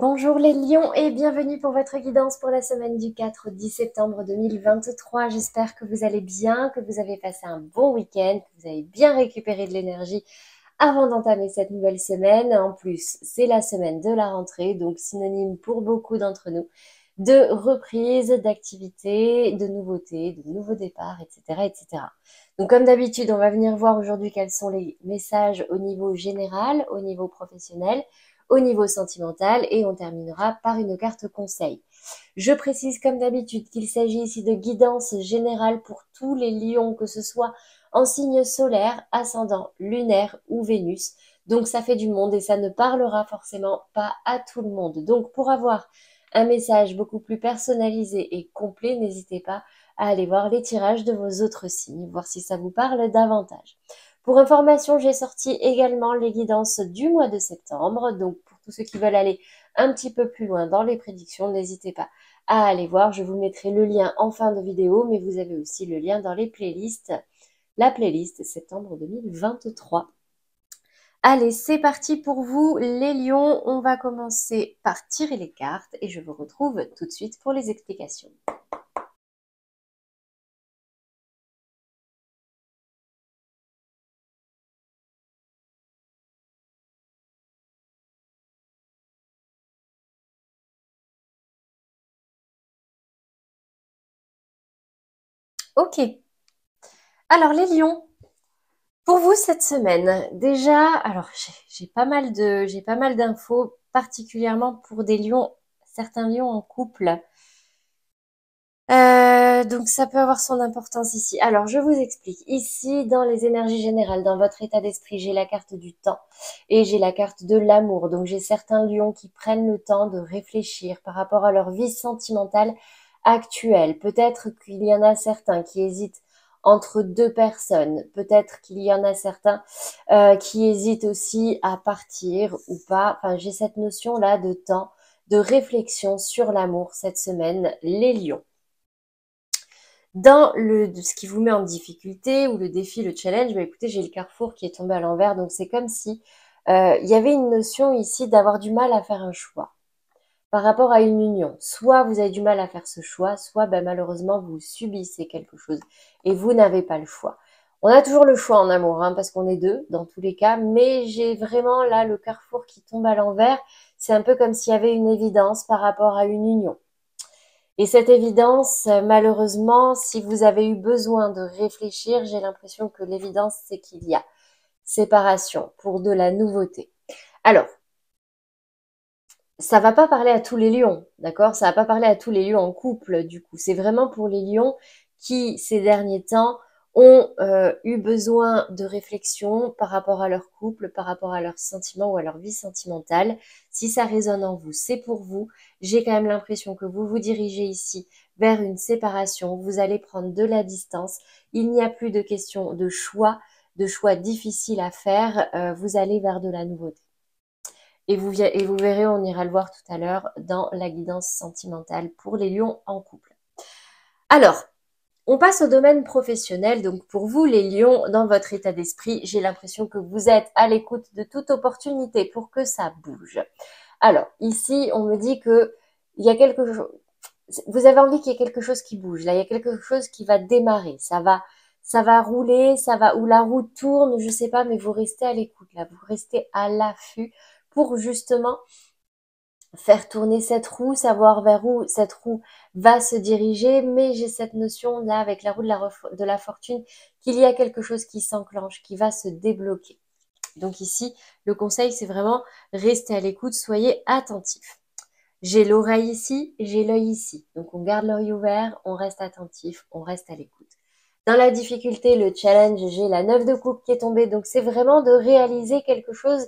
Bonjour les lions et bienvenue pour votre guidance pour la semaine du 4 au 10 septembre 2023. J'espère que vous allez bien, que vous avez passé un bon week-end, que vous avez bien récupéré de l'énergie avant d'entamer cette nouvelle semaine. En plus, c'est la semaine de la rentrée, donc synonyme pour beaucoup d'entre nous de reprise, d'activité, de nouveautés, de nouveaux départs, etc., etc. Donc comme d'habitude, on va venir voir aujourd'hui quels sont les messages au niveau général, au niveau professionnel, au niveau sentimental et on terminera par une carte conseil. Je précise comme d'habitude qu'il s'agit ici de guidance générale pour tous les lions, que ce soit en signe solaire, ascendant, lunaire ou Vénus. Donc ça fait du monde et ça ne parlera forcément pas à tout le monde. Donc pour avoir un message beaucoup plus personnalisé et complet, n'hésitez pas à aller voir les tirages de vos autres signes, voir si ça vous parle davantage. Pour information, j'ai sorti également les guidances du mois de septembre. Donc, pour tous ceux qui veulent aller un petit peu plus loin dans les prédictions, n'hésitez pas à aller voir. Je vous mettrai le lien en fin de vidéo, mais vous avez aussi le lien dans les playlists, la playlist septembre 2023. Allez, c'est parti pour vous, les lions. On va commencer par tirer les cartes et je vous retrouve tout de suite pour les explications. Ok. Alors, les lions, pour vous cette semaine, déjà, alors j'ai pas mal d'infos, particulièrement pour des lions, certains lions en couple. Donc ça peut avoir son importance ici. Alors je vous explique. Ici, dans les énergies générales, dans votre état d'esprit, j'ai la carte du temps et j'ai la carte de l'amour. Donc j'ai certains lions qui prennent le temps de réfléchir par rapport à leur vie sentimentale actuelle. Peut-être qu'il y en a certains qui hésitent entre deux personnes. Peut-être qu'il y en a certains qui hésitent aussi à partir ou pas. Enfin, j'ai cette notion-là de temps, de réflexion sur l'amour cette semaine, les lions. Dans ce qui vous met en difficulté ou le défi, le challenge, bah écoutez, j'ai le carrefour qui est tombé à l'envers, donc c'est comme si il y avait une notion ici d'avoir du mal à faire un choix par rapport à une union. Soit vous avez du mal à faire ce choix, soit ben, malheureusement vous subissez quelque chose et vous n'avez pas le choix. On a toujours le choix en amour, hein, parce qu'on est deux dans tous les cas, mais j'ai vraiment là le carrefour qui tombe à l'envers. C'est un peu comme s'il y avait une évidence par rapport à une union. Et cette évidence, malheureusement, si vous avez eu besoin de réfléchir, j'ai l'impression que l'évidence, c'est qu'il y a séparation pour de la nouveauté. Alors, ça va pas parler à tous les lions, d'accord? Ça va pas parler à tous les lions en couple, du coup. C'est vraiment pour les lions qui, ces derniers temps, ont eu besoin de réflexion par rapport à leur couple, par rapport à leurs sentiments ou à leur vie sentimentale. Si ça résonne en vous, c'est pour vous. J'ai quand même l'impression que vous vous dirigez ici vers une séparation. Vous allez prendre de la distance. Il n'y a plus de question de choix difficiles à faire. Vous allez vers de la nouveauté. Et vous verrez, on ira le voir tout à l'heure dans la guidance sentimentale pour les lions en couple. Alors, on passe au domaine professionnel. Donc pour vous, les lions, dans votre état d'esprit, j'ai l'impression que vous êtes à l'écoute de toute opportunité pour que ça bouge. Alors, ici, on me dit que il y a quelque chose. Vous avez envie qu'il y ait quelque chose qui bouge. Là, il y a quelque chose qui va démarrer. Ça va rouler, ou la roue tourne, je sais pas, mais vous restez à l'écoute. Là, vous restez à l'affût pour justement faire tourner cette roue, savoir vers où cette roue va se diriger, mais j'ai cette notion là avec la roue de la fortune qu'il y a quelque chose qui s'enclenche, qui va se débloquer. Donc ici, le conseil, c'est vraiment rester à l'écoute, soyez attentifs. J'ai l'oreille ici, j'ai l'œil ici. Donc on garde l'œil ouvert, on reste attentif, on reste à l'écoute. Dans la difficulté, le challenge, j'ai la 9 de coupe qui est tombée. Donc c'est vraiment de réaliser quelque chose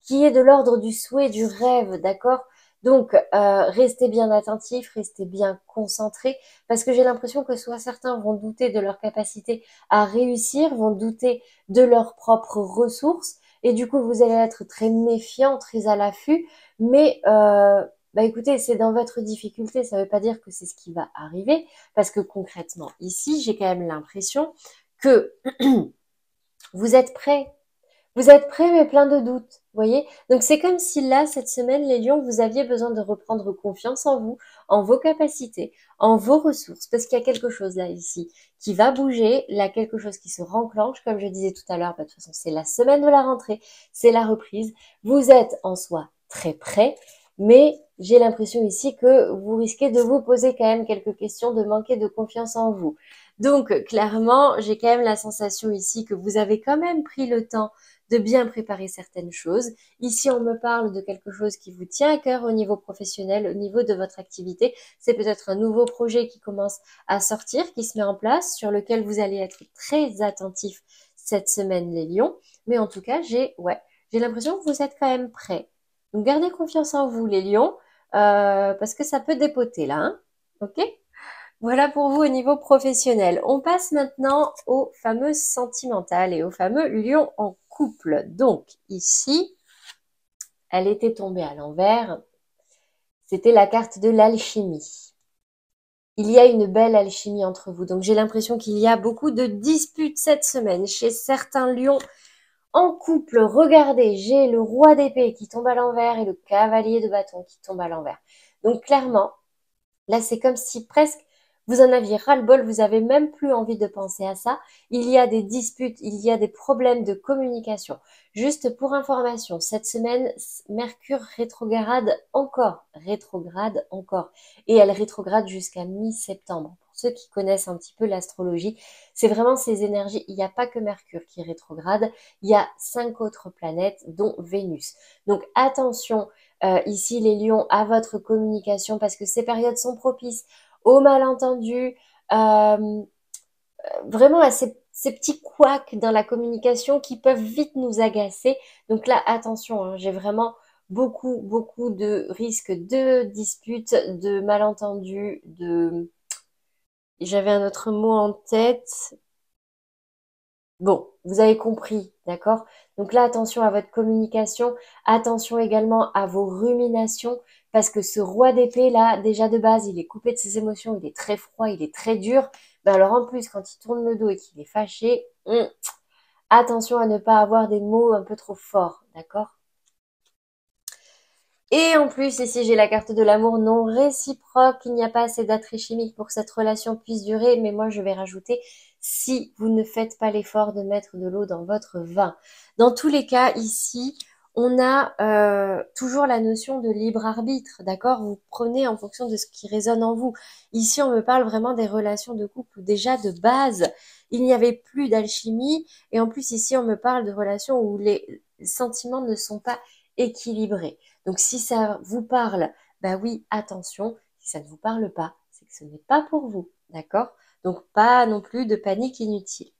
qui est de l'ordre du souhait, du rêve, d'accord? Donc, restez bien attentifs, restez bien concentrés, parce que j'ai l'impression que soit certains vont douter de leur capacité à réussir, vont douter de leurs propres ressources, et du coup, vous allez être très méfiant, très à l'affût, mais bah écoutez, c'est dans votre difficulté, ça ne veut pas dire que c'est ce qui va arriver, parce que concrètement, ici, j'ai quand même l'impression que vous êtes prêts Vous êtes prêts mais plein de doutes, vous voyez? Donc c'est comme si là, cette semaine, les lions, vous aviez besoin de reprendre confiance en vous, en vos capacités, en vos ressources, parce qu'il y a quelque chose là, ici, qui va bouger, là, quelque chose qui se renclenche, comme je disais tout à l'heure, bah, de toute façon, c'est la semaine de la rentrée, c'est la reprise. Vous êtes en soi très prêts, mais j'ai l'impression ici que vous risquez de vous poser quand même quelques questions, de manquer de confiance en vous. Donc, clairement, j'ai quand même la sensation ici que vous avez quand même pris le temps de bien préparer certaines choses. Ici, on me parle de quelque chose qui vous tient à cœur au niveau professionnel, au niveau de votre activité. C'est peut-être un nouveau projet qui commence à sortir, qui se met en place, sur lequel vous allez être très attentif cette semaine, les lions. Mais en tout cas, j'ai l'impression que vous êtes quand même prêts. Donc, gardez confiance en vous, les lions, parce que ça peut dépoter là, hein. Ok? Voilà pour vous au niveau professionnel. On passe maintenant au fameux sentimental et au fameux lion en couple. Donc ici, elle était tombée à l'envers. C'était la carte de l'alchimie. Il y a une belle alchimie entre vous. Donc j'ai l'impression qu'il y a beaucoup de disputes cette semaine chez certains lions en couple. Regardez, j'ai le roi d'épée qui tombe à l'envers et le cavalier de bâton qui tombe à l'envers. Donc clairement, là, c'est comme si presque vous en aviez ras-le-bol, vous avez même plus envie de penser à ça. Il y a des disputes, il y a des problèmes de communication. Juste pour information, cette semaine, Mercure rétrograde encore. Et elle rétrograde jusqu'à mi-septembre. Pour ceux qui connaissent un petit peu l'astrologie, c'est vraiment ces énergies. Il n'y a pas que Mercure qui rétrograde, il y a 5 autres planètes, dont Vénus. Donc attention, ici les lions, à votre communication, parce que ces périodes sont propices aux malentendus, vraiment à ces petits couacs dans la communication qui peuvent vite nous agacer. Donc là, attention, hein, j'ai vraiment beaucoup de risques de disputes, de malentendus, de... J'avais un autre mot en tête. Bon, vous avez compris, d'accord? Donc là, attention à votre communication, attention également à vos ruminations, parce que ce roi d'épée, là, déjà de base, il est coupé de ses émotions, il est très froid, il est très dur. Ben alors en plus, quand il tourne le dos et qu'il est fâché, attention à ne pas avoir des mots un peu trop forts, d'accord? Et en plus, ici, j'ai la carte de l'amour non réciproque. Il n'y a pas assez d'attrait chimique pour que cette relation puisse durer. Mais moi, je vais rajouter, si vous ne faites pas l'effort de mettre de l'eau dans votre vin. Dans tous les cas, ici, on a toujours la notion de libre arbitre, d'accord? Vous prenez en fonction de ce qui résonne en vous. Ici, on me parle vraiment des relations de couple où déjà de base, il n'y avait plus d'alchimie. Et en plus, ici, on me parle de relations où les sentiments ne sont pas équilibrés. Donc si ça vous parle, bah oui, attention. Si ça ne vous parle pas, c'est que ce n'est pas pour vous, d'accord? Donc pas non plus de panique inutile.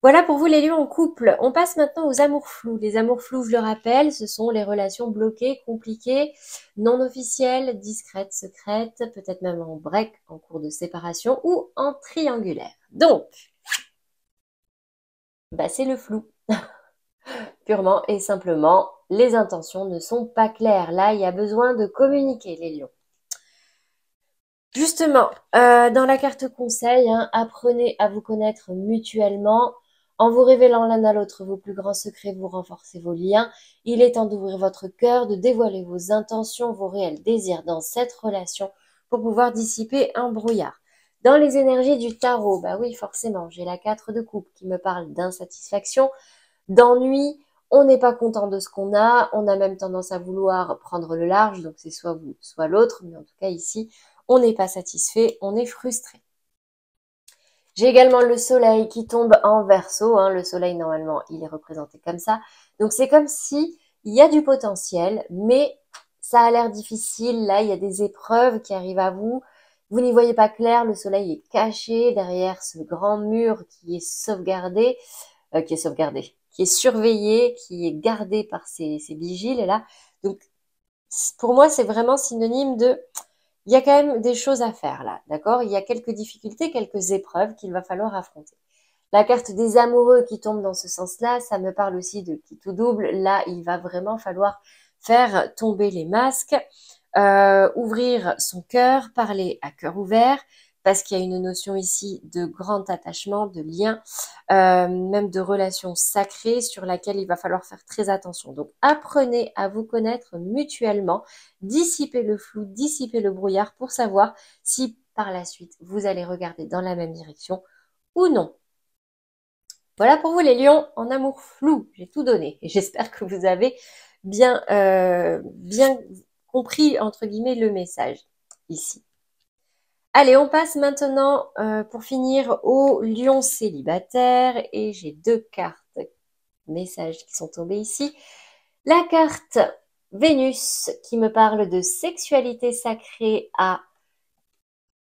Voilà pour vous les lions en couple. On passe maintenant aux amours flous. Les amours flous, je le rappelle, ce sont les relations bloquées, compliquées, non officielles, discrètes, secrètes, peut-être même en break, en cours de séparation ou en triangulaire. Donc, bah c'est le flou. Purement et simplement, les intentions ne sont pas claires. Là, il y a besoin de communiquer, les lions. Justement, dans la carte conseil, hein, apprenez à vous connaître mutuellement. En vous révélant l'un à l'autre vos plus grands secrets, vous renforcez vos liens. Il est temps d'ouvrir votre cœur, de dévoiler vos intentions, vos réels désirs dans cette relation pour pouvoir dissiper un brouillard. Dans les énergies du tarot, bah oui, forcément, j'ai la 4 de coupe qui me parle d'insatisfaction, d'ennui. On n'est pas content de ce qu'on a même tendance à vouloir prendre le large, donc c'est soit vous, soit l'autre, mais en tout cas ici, on n'est pas satisfait, on est frustré. J'ai également le soleil qui tombe en verso, hein. Le soleil normalement il est représenté comme ça, donc c'est comme si il y a du potentiel, mais ça a l'air difficile, là il y a des épreuves qui arrivent à vous, vous n'y voyez pas clair, le soleil est caché derrière ce grand mur qui est sauvegardé, qui est surveillé, qui est gardé par ces vigiles là. Donc pour moi, c'est vraiment synonyme de, il y a quand même des choses à faire là, d'accord? Il y a quelques difficultés, quelques épreuves qu'il va falloir affronter. La carte des amoureux qui tombe dans ce sens-là, ça me parle aussi de qui tout double. Là, il va vraiment falloir faire tomber les masques, ouvrir son cœur, parler à cœur ouvert, parce qu'il y a une notion ici de grand attachement, de lien, même de relation sacrée sur laquelle il va falloir faire très attention. Donc apprenez à vous connaître mutuellement, dissipez le flou, dissipez le brouillard pour savoir si par la suite vous allez regarder dans la même direction ou non. Voilà pour vous les lions en amour flou, j'ai tout donné et j'espère que vous avez bien compris entre guillemets le message ici. Allez, on passe maintenant pour finir aux lions célibataires et j'ai deux cartes messages qui sont tombés ici. La carte Vénus qui me parle de sexualité sacrée à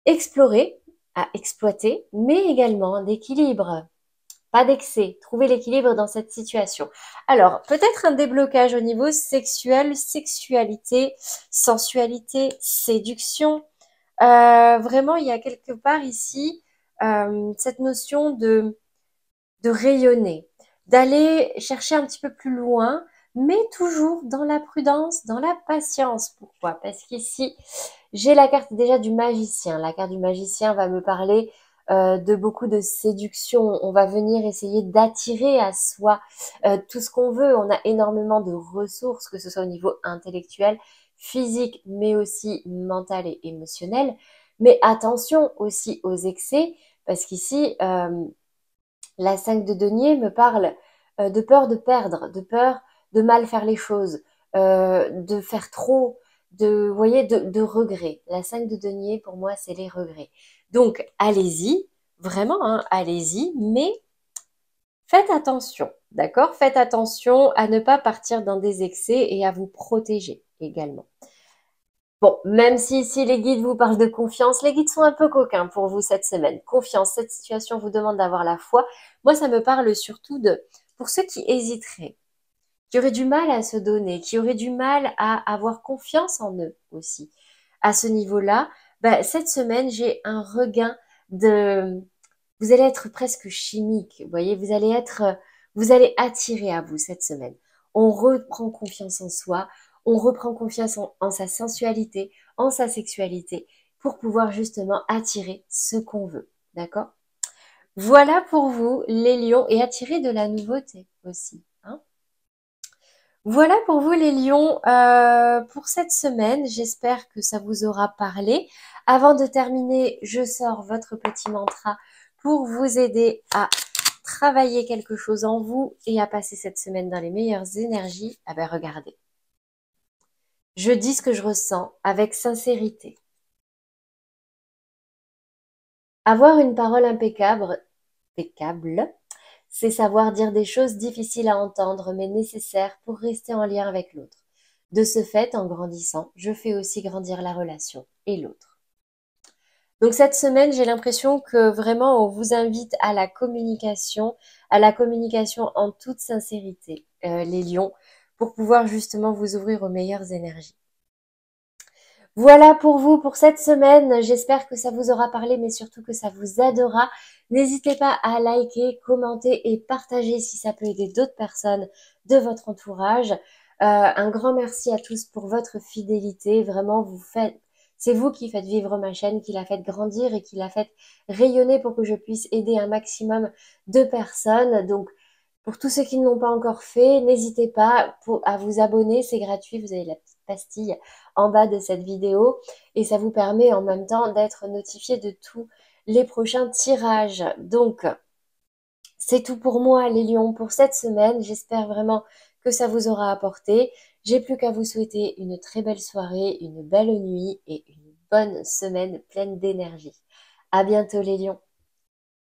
explorer, à exploiter, mais également d'équilibre. Pas d'excès, trouver l'équilibre dans cette situation. Alors, peut-être un déblocage au niveau sexuel, sexualité, sensualité, séduction. Vraiment, il y a quelque part ici cette notion de rayonner, d'aller chercher un petit peu plus loin, mais toujours dans la prudence, dans la patience. Pourquoi? Parce qu'ici, j'ai la carte déjà du magicien. La carte du magicien va me parler de beaucoup de séduction. On va venir essayer d'attirer à soi tout ce qu'on veut. On a énormément de ressources, que ce soit au niveau intellectuel, physique, mais aussi mental et émotionnel. Mais attention aussi aux excès, parce qu'ici, la 5 de denier me parle de peur de perdre, de peur de mal faire les choses, de faire trop, vous voyez, de regrets. La 5 de denier, pour moi, c'est les regrets. Donc, allez-y, vraiment, hein, allez-y, mais faites attention, d'accord? Faites attention à ne pas partir dans des excès et à vous protéger également. Bon, même si ici les guides vous parlent de confiance, les guides sont un peu coquins pour vous cette semaine. Confiance, cette situation vous demande d'avoir la foi. Moi, ça me parle surtout pour ceux qui hésiteraient, qui auraient du mal à se donner, qui auraient du mal à avoir confiance en eux aussi. À ce niveau-là, cette semaine, j'ai un regain vous allez être presque chimique, vous voyez, vous allez attirer à vous cette semaine. On reprend confiance en soi, on reprend confiance en sa sensualité, en sa sexualité, pour pouvoir justement attirer ce qu'on veut, d'accord? Voilà pour vous, les lions, et attirer de la nouveauté aussi, hein. Voilà pour vous les lions pour cette semaine. J'espère que ça vous aura parlé. Avant de terminer, je sors votre petit mantra pour vous aider à travailler quelque chose en vous et à passer cette semaine dans les meilleures énergies. Ah ben regardez. Je dis ce que je ressens avec sincérité. Avoir une parole impeccable, c'est savoir dire des choses difficiles à entendre mais nécessaires pour rester en lien avec l'autre. De ce fait, en grandissant, je fais aussi grandir la relation et l'autre. Donc cette semaine, j'ai l'impression que vraiment on vous invite à la communication en toute sincérité, les lions, pour pouvoir justement vous ouvrir aux meilleures énergies. Voilà pour vous pour cette semaine. J'espère que ça vous aura parlé, mais surtout que ça vous aidera. N'hésitez pas à liker, commenter et partager si ça peut aider d'autres personnes de votre entourage. Un grand merci à tous pour votre fidélité. Vraiment, c'est vous qui faites vivre ma chaîne, qui la faites grandir et qui la faites rayonner pour que je puisse aider un maximum de personnes. Donc, pour tous ceux qui ne l'ont pas encore fait, n'hésitez pas à vous abonner, c'est gratuit, vous avez la petite pastille en bas de cette vidéo et ça vous permet en même temps d'être notifié de tous les prochains tirages. Donc, c'est tout pour moi les lions pour cette semaine. J'espère vraiment que ça vous aura apporté. J'ai plus qu'à vous souhaiter une très belle soirée, une belle nuit et une bonne semaine pleine d'énergie. À bientôt les lions.